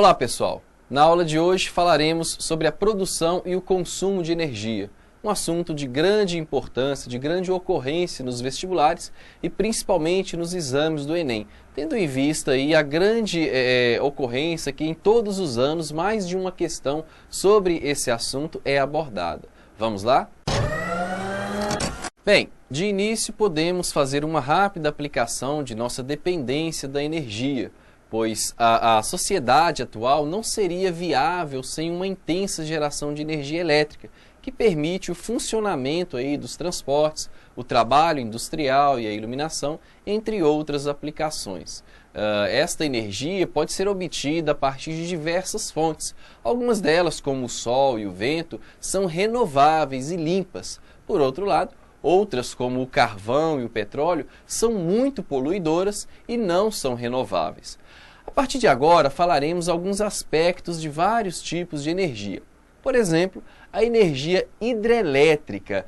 Olá pessoal, na aula de hoje falaremos sobre a produção e o consumo de energia, um assunto de grande importância, de grande ocorrência nos vestibulares e principalmente nos exames do Enem, tendo em vista aí a grande ocorrência que em todos os anos mais de uma questão sobre esse assunto é abordada. Vamos lá? Bem, de início podemos fazer uma rápida aplicação de nossa dependência da energia, pois a sociedade atual não seria viável sem uma intensa geração de energia elétrica, que permite o funcionamento aí dos transportes, o trabalho industrial e a iluminação, entre outras aplicações. Esta energia pode ser obtida a partir de diversas fontes. Algumas delas, como o sol e o vento, são renováveis e limpas. Por outro lado, outras, como o carvão e o petróleo, são muito poluidoras e não são renováveis. A partir de agora, falaremos alguns aspectos de vários tipos de energia. Por exemplo, a energia hidrelétrica.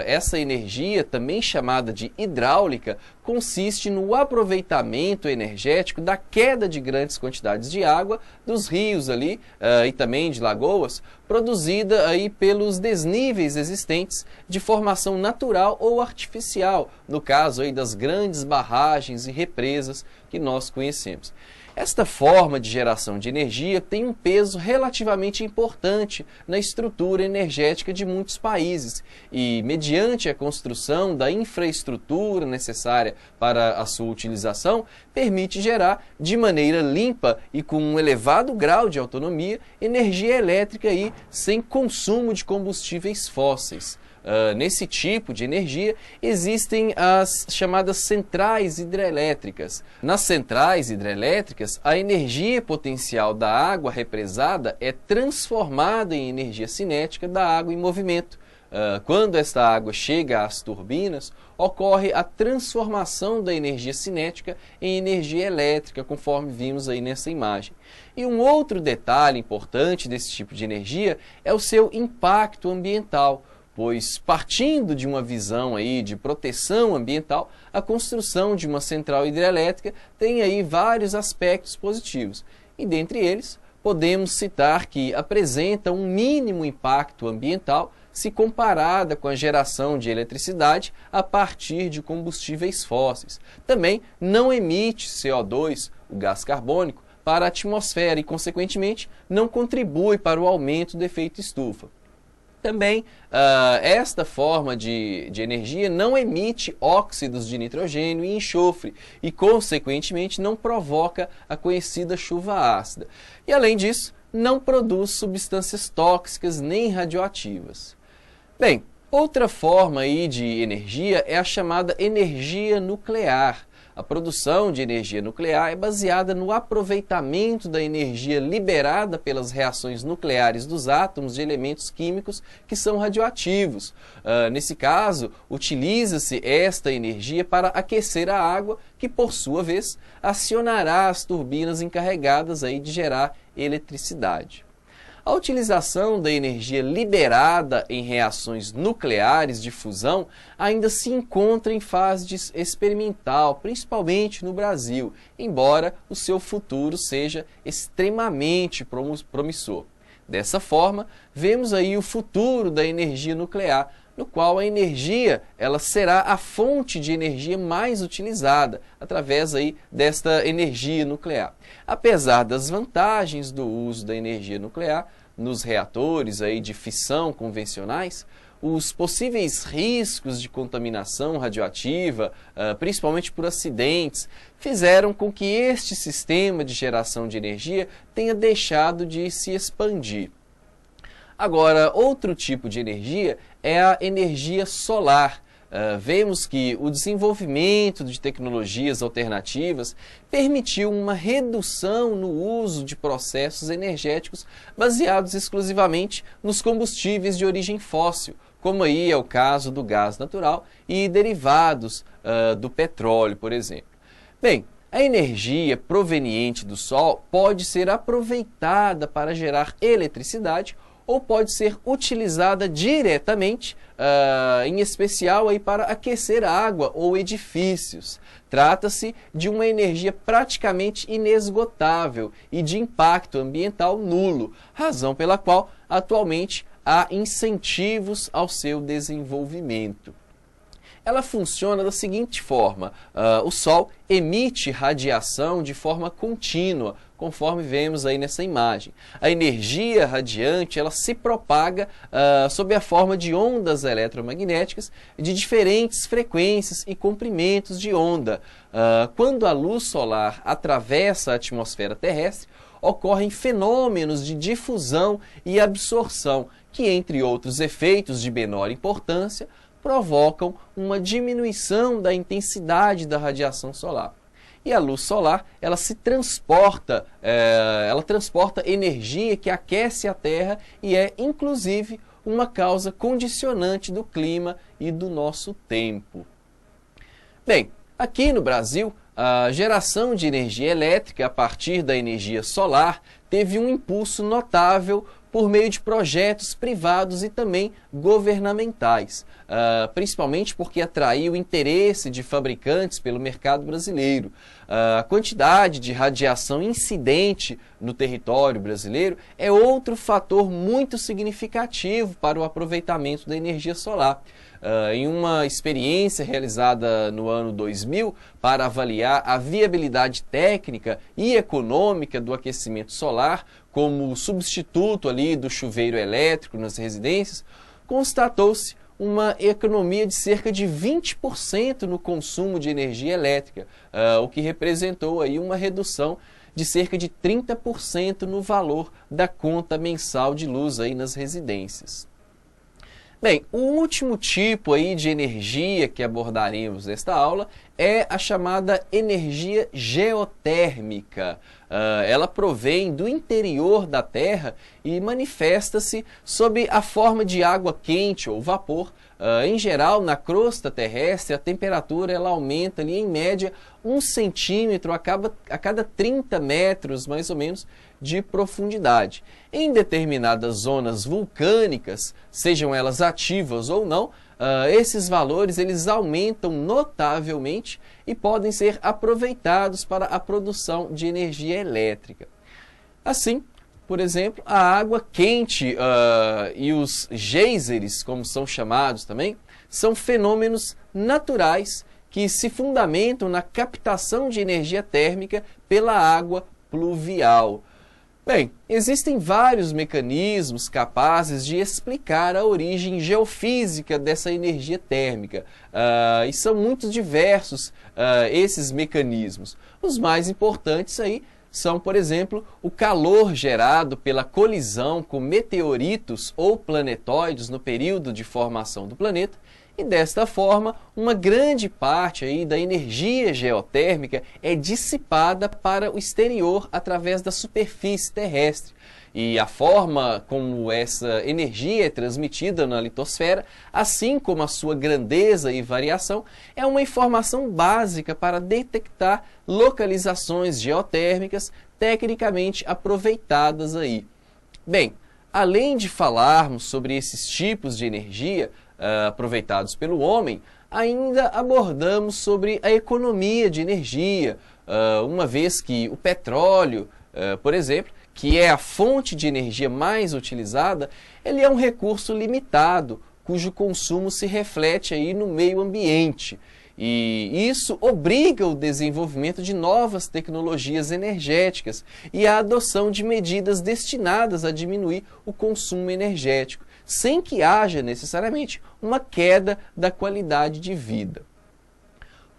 Essa energia, também chamada de hidráulica, consiste no aproveitamento energético da queda de grandes quantidades de água dos rios ali, e também de lagoas, produzida aí pelos desníveis existentes de formação natural ou artificial, no caso aí das grandes barragens e represas que nós conhecemos. Esta forma de geração de energia tem um peso relativamente importante na estrutura energética de muitos países e, mediante a construção da infraestrutura necessária para a sua utilização, permite gerar de maneira limpa e com um elevado grau de autonomia energia elétrica aí, sem consumo de combustíveis fósseis. Nesse tipo de energia existem as chamadas centrais hidrelétricas. Nas centrais hidrelétricas, a energia potencial da água represada é transformada em energia cinética da água em movimento. Quando esta água chega às turbinas, ocorre a transformação da energia cinética em energia elétrica, conforme vimos aí nessa imagem. E um outro detalhe importante desse tipo de energia é o seu impacto ambiental, pois, partindo de uma visão aí de proteção ambiental, a construção de uma central hidrelétrica tem aí vários aspectos positivos. E dentre eles, podemos citar que apresenta um mínimo impacto ambiental se comparada com a geração de eletricidade a partir de combustíveis fósseis. Também não emite CO2, o gás carbônico, para a atmosfera e, consequentemente, não contribui para o aumento do efeito estufa. Também, esta forma de energia não emite óxidos de nitrogênio e enxofre e, consequentemente, não provoca a conhecida chuva ácida. E, além disso, não produz substâncias tóxicas nem radioativas. Bem, outra forma aí de energia é a chamada energia nuclear. A produção de energia nuclear é baseada no aproveitamento da energia liberada pelas reações nucleares dos átomos de elementos químicos que são radioativos. Nesse caso, utiliza-se esta energia para aquecer a água, que por sua vez acionará as turbinas encarregadas aí de gerar eletricidade. A utilização da energia liberada em reações nucleares de fusão ainda se encontra em fase experimental, principalmente no Brasil, embora o seu futuro seja extremamente promissor. Dessa forma, vemos aí o futuro da energia nuclear, no qual a energia será a fonte de energia mais utilizada através aí desta energia nuclear. Apesar das vantagens do uso da energia nuclear nos reatores aí de fissão convencionais, os possíveis riscos de contaminação radioativa, principalmente por acidentes, fizeram com que este sistema de geração de energia tenha deixado de se expandir. Agora, outro tipo de energia é a energia solar. Vemos que o desenvolvimento de tecnologias alternativas permitiu uma redução no uso de processos energéticos baseados exclusivamente nos combustíveis de origem fóssil, como aí é o caso do gás natural e derivados do petróleo, por exemplo. Bem, a energia proveniente do Sol pode ser aproveitada para gerar eletricidade ou pode ser utilizada diretamente, em especial aí para aquecer água ou edifícios. Trata-se de uma energia praticamente inesgotável e de impacto ambiental nulo, razão pela qual atualmente há incentivos ao seu desenvolvimento. Ela funciona da seguinte forma: o Sol emite radiação de forma contínua, conforme vemos aí nessa imagem. A energia radiante ela se propaga sob a forma de ondas eletromagnéticas de diferentes frequências e comprimentos de onda. Quando a luz solar atravessa a atmosfera terrestre, ocorrem fenômenos de difusão e absorção, que, entre outros efeitos de menor importância, provocam uma diminuição da intensidade da radiação solar. E a luz solar, ela transporta energia que aquece a Terra e é, inclusive, uma causa condicionante do clima e do nosso tempo. Bem, aqui no Brasil, a geração de energia elétrica a partir da energia solar teve um impulso notável por meio de projetos privados e também governamentais, principalmente porque atraiu o interesse de fabricantes pelo mercado brasileiro. A quantidade de radiação incidente no território brasileiro é outro fator muito significativo para o aproveitamento da energia solar. Em uma experiência realizada no ano 2000 para avaliar a viabilidade técnica e econômica do aquecimento solar como substituto ali do chuveiro elétrico nas residências, constatou-se uma economia de cerca de 20% no consumo de energia elétrica, o que representou aí uma redução de cerca de 30% no valor da conta mensal de luz aí nas residências. Bem, o último tipo aí de energia que abordaremos nesta aula é a chamada energia geotérmica. Ela provém do interior da Terra e manifesta-se sob a forma de água quente ou vapor. Em geral, na crosta terrestre, a temperatura ela aumenta ali, em média 1 centímetro a cada 30 metros, mais ou menos, de profundidade. Em determinadas zonas vulcânicas, sejam elas ativas ou não, esses valores eles aumentam notavelmente e podem ser aproveitados para a produção de energia elétrica. Assim, por exemplo, a água quente e os geysers, como são chamados também, são fenômenos naturais que se fundamentam na captação de energia térmica pela água pluvial. Bem, existem vários mecanismos capazes de explicar a origem geofísica dessa energia térmica, e são muito diversos esses mecanismos. Os mais importantes aí são, por exemplo, o calor gerado pela colisão com meteoritos ou planetóides no período de formação do planeta, e desta forma, uma grande parte aí da energia geotérmica é dissipada para o exterior através da superfície terrestre. E a forma como essa energia é transmitida na litosfera, assim como a sua grandeza e variação, é uma informação básica para detectar localizações geotérmicas tecnicamente aproveitadas aí. Bem, além de falarmos sobre esses tipos de energia aproveitados pelo homem, ainda abordamos sobre a economia de energia, uma vez que o petróleo, por exemplo, que é a fonte de energia mais utilizada, ele é um recurso limitado, cujo consumo se reflete aí no meio ambiente. E isso obriga o desenvolvimento de novas tecnologias energéticas e a adoção de medidas destinadas a diminuir o consumo energético, sem que haja necessariamente uma queda da qualidade de vida.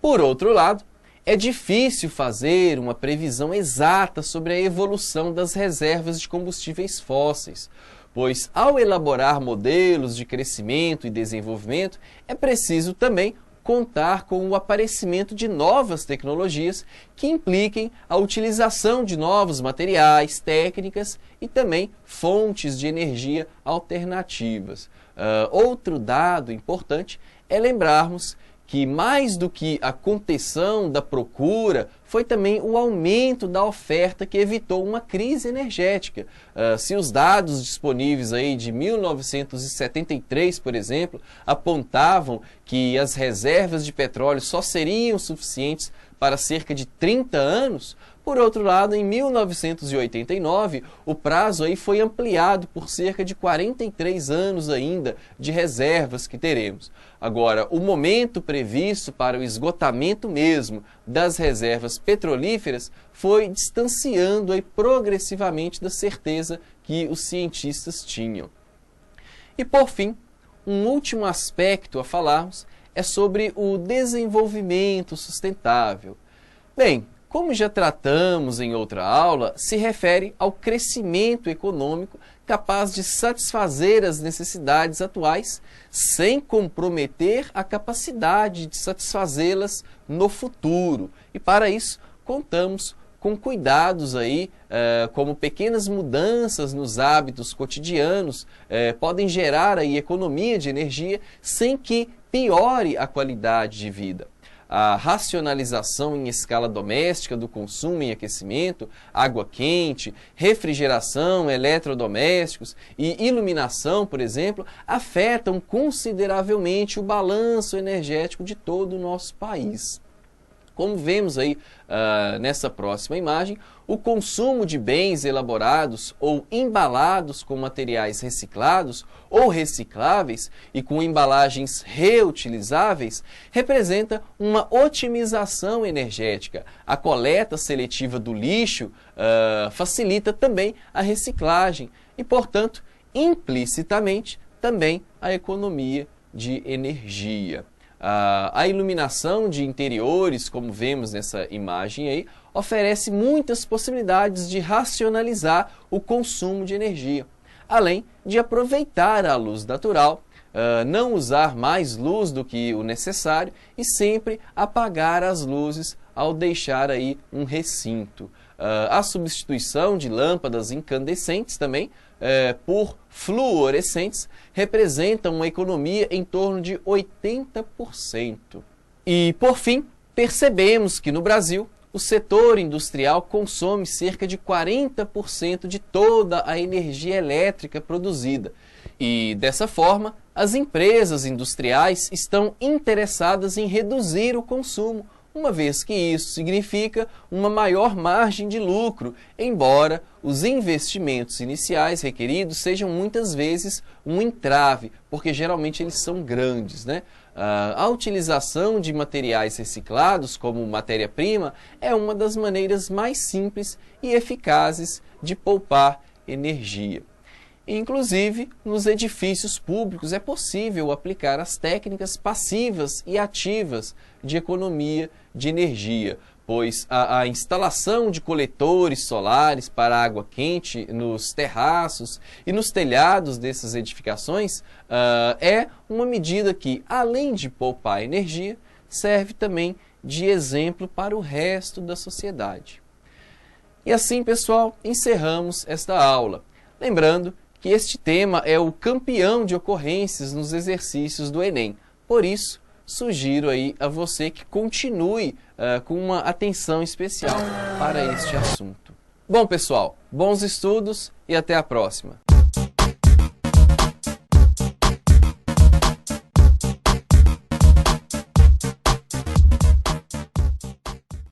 Por outro lado, é difícil fazer uma previsão exata sobre a evolução das reservas de combustíveis fósseis, pois ao elaborar modelos de crescimento e desenvolvimento, é preciso também contar com o aparecimento de novas tecnologias que impliquem a utilização de novos materiais, técnicas e também fontes de energia alternativas. Outro dado importante é lembrarmos que mais do que a contenção da procura, foi também o aumento da oferta que evitou uma crise energética. Se os dados disponíveis aí de 1973, por exemplo, apontavam que as reservas de petróleo só seriam suficientes para cerca de 30 anos, por outro lado, em 1989, o prazo aí foi ampliado por cerca de 43 anos ainda de reservas que teremos. Agora, o momento previsto para o esgotamento mesmo das reservas petrolíferas foi distanciando aí progressivamente da certeza que os cientistas tinham. E por fim, um último aspecto a falarmos é sobre o desenvolvimento sustentável. Bem, como já tratamos em outra aula, se refere ao crescimento econômico capaz de satisfazer as necessidades atuais sem comprometer a capacidade de satisfazê-las no futuro. E para isso, contamos com cuidados aí, como pequenas mudanças nos hábitos cotidianos podem gerar aí economia de energia sem que piore a qualidade de vida. A racionalização em escala doméstica do consumo em aquecimento, água quente, refrigeração, eletrodomésticos e iluminação, por exemplo, afetam consideravelmente o balanço energético de todo o nosso país. Como vemos aí nessa próxima imagem, o consumo de bens elaborados ou embalados com materiais reciclados ou recicláveis e com embalagens reutilizáveis representa uma otimização energética. A coleta seletiva do lixo facilita também a reciclagem e, portanto, implicitamente também a economia de energia. A iluminação de interiores, como vemos nessa imagem aí, oferece muitas possibilidades de racionalizar o consumo de energia, além de aproveitar a luz natural, não usar mais luz do que o necessário e sempre apagar as luzes ao deixar aí um recinto. A substituição de lâmpadas incandescentes também por fluorescentes representa uma economia em torno de 80%. E, por fim, percebemos que no Brasil o setor industrial consome cerca de 40% de toda a energia elétrica produzida. E, dessa forma, as empresas industriais estão interessadas em reduzir o consumo, uma vez que isso significa uma maior margem de lucro, embora os investimentos iniciais requeridos sejam muitas vezes um entrave, porque geralmente eles são grandes, né? A utilização de materiais reciclados como matéria-prima é uma das maneiras mais simples e eficazes de poupar energia. Inclusive, nos edifícios públicos é possível aplicar as técnicas passivas e ativas de economia de energia, pois a instalação de coletores solares para água quente nos terraços e nos telhados dessas edificações é uma medida que, além de poupar energia, serve também de exemplo para o resto da sociedade. E assim, pessoal, encerramos esta aula. Lembrando que este tema é o campeão de ocorrências nos exercícios do Enem. Por isso, sugiro aí a você que continue com uma atenção especial para este assunto. Bom, pessoal, bons estudos e até a próxima.